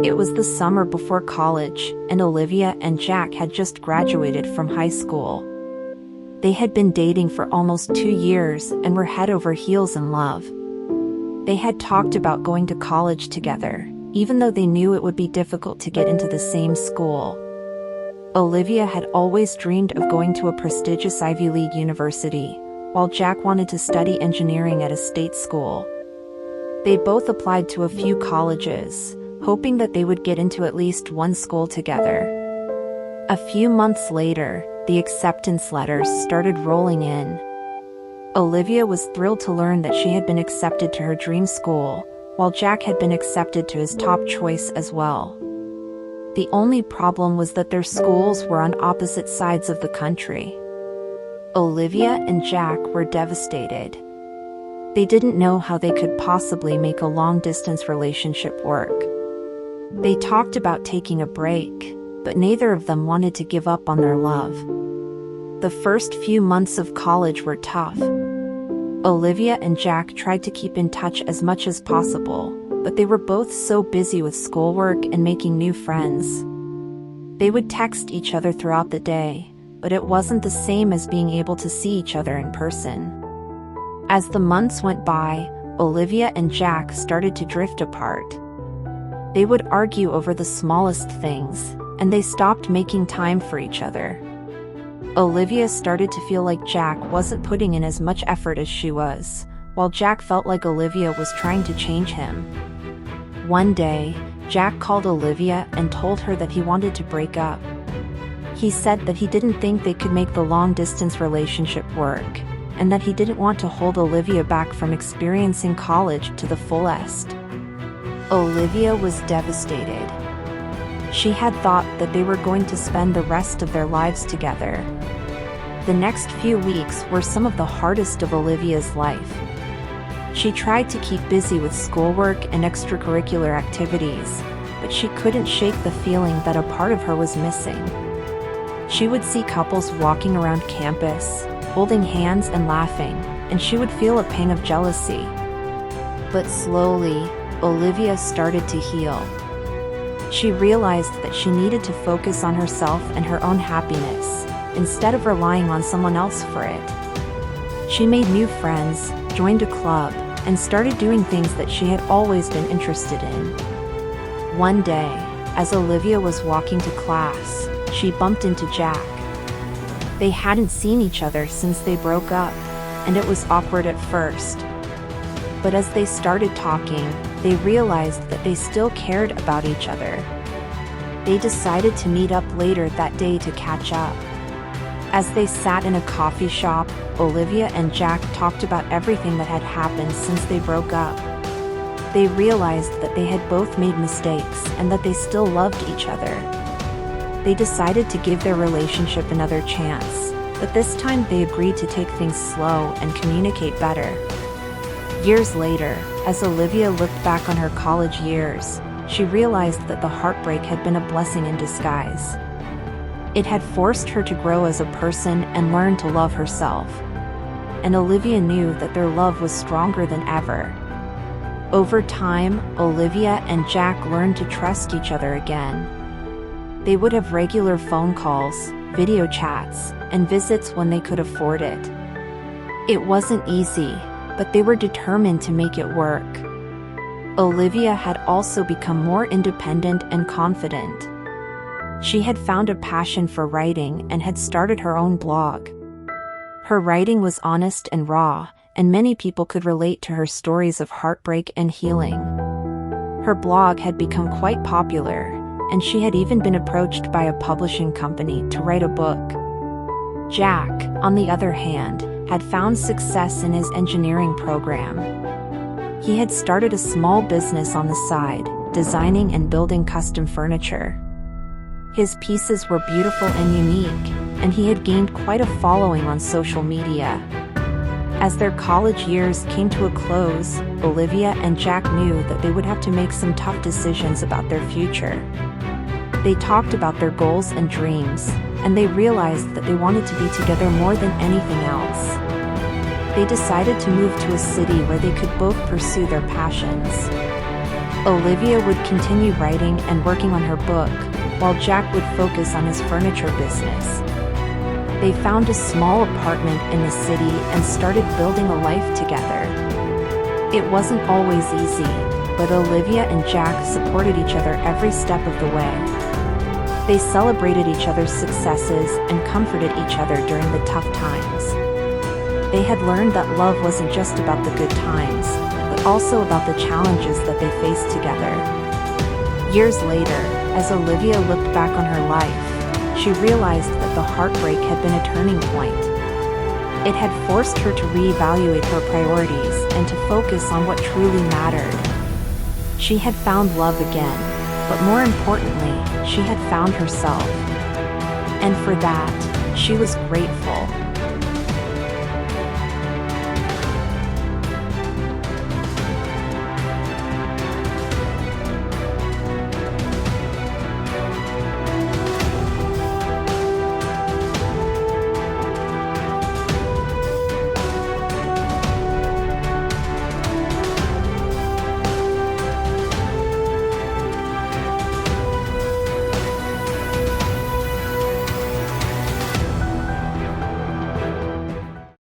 It was the summer before college, and Olivia and Jack had just graduated from high school. They had been dating for almost 2 years and were head over heels in love. They had talked about going to college together, even though they knew it would be difficult to get into the same school. Olivia had always dreamed of going to a prestigious Ivy League university, while Jack wanted to study engineering at a state school. They both applied to a few colleges, hoping that they would get into at least one school together. A few months later, the acceptance letters started rolling in. Olivia was thrilled to learn that she had been accepted to her dream school, while Jack had been accepted to his top choice as well. The only problem was that their schools were on opposite sides of the country. Olivia and Jack were devastated. They didn't know how they could possibly make a long-distance relationship work. They talked about taking a break, but neither of them wanted to give up on their love. The first few months of college were tough. Olivia and Jack tried to keep in touch as much as possible, but they were both so busy with schoolwork and making new friends. They would text each other throughout the day, but it wasn't the same as being able to see each other in person. As the months went by, Olivia and Jack started to drift apart. They would argue over the smallest things, and they stopped making time for each other. Olivia started to feel like Jack wasn't putting in as much effort as she was, while Jack felt like Olivia was trying to change him. One day, Jack called Olivia and told her that he wanted to break up. He said that he didn't think they could make the long-distance relationship work, and that he didn't want to hold Olivia back from experiencing college to the fullest. Olivia was devastated. She had thought that they were going to spend the rest of their lives together. The next few weeks were some of the hardest of Olivia's life. She tried to keep busy with schoolwork and extracurricular activities, but she couldn't shake the feeling that a part of her was missing. She would see couples walking around campus, holding hands and laughing, and she would feel a pang of jealousy. But slowly, Olivia started to heal. She realized that she needed to focus on herself and her own happiness, instead of relying on someone else for it. She made new friends, joined a club, and started doing things that she had always been interested in. One day, as Olivia was walking to class, she bumped into Jack. They hadn't seen each other since they broke up, and it was awkward at first. But as they started talking, they realized that they still cared about each other. They decided to meet up later that day to catch up. As they sat in a coffee shop, Olivia and Jack talked about everything that had happened since they broke up. They realized that they had both made mistakes and that they still loved each other. They decided to give their relationship another chance, but this time they agreed to take things slow and communicate better. Years later, as Olivia looked back on her college years, she realized that the heartbreak had been a blessing in disguise. It had forced her to grow as a person and learn to love herself. And Olivia knew that their love was stronger than ever. Over time, Olivia and Jack learned to trust each other again. They would have regular phone calls, video chats, and visits when they could afford it. It wasn't easy, but they were determined to make it work. Olivia had also become more independent and confident. She had found a passion for writing and had started her own blog. Her writing was honest and raw, and many people could relate to her stories of heartbreak and healing. Her blog had become quite popular, and she had even been approached by a publishing company to write a book. Jack, on the other hand, had found success in his engineering program. He had started a small business on the side, designing and building custom furniture. His pieces were beautiful and unique, and he had gained quite a following on social media. As their college years came to a close, Olivia and Jack knew that they would have to make some tough decisions about their future. They talked about their goals and dreams, and they realized that they wanted to be together more than anything else. They decided to move to a city where they could both pursue their passions. Olivia would continue writing and working on her book, while Jack would focus on his furniture business. They found a small apartment in the city and started building a life together. It wasn't always easy, but Olivia and Jack supported each other every step of the way. They celebrated each other's successes and comforted each other during the tough times. They had learned that love wasn't just about the good times, but also about the challenges that they faced together. Years later, as Olivia looked back on her life, she realized that the heartbreak had been a turning point. It had forced her to reevaluate her priorities and to focus on what truly mattered. She had found love again, but more importantly, she had found herself. And for that, she was grateful.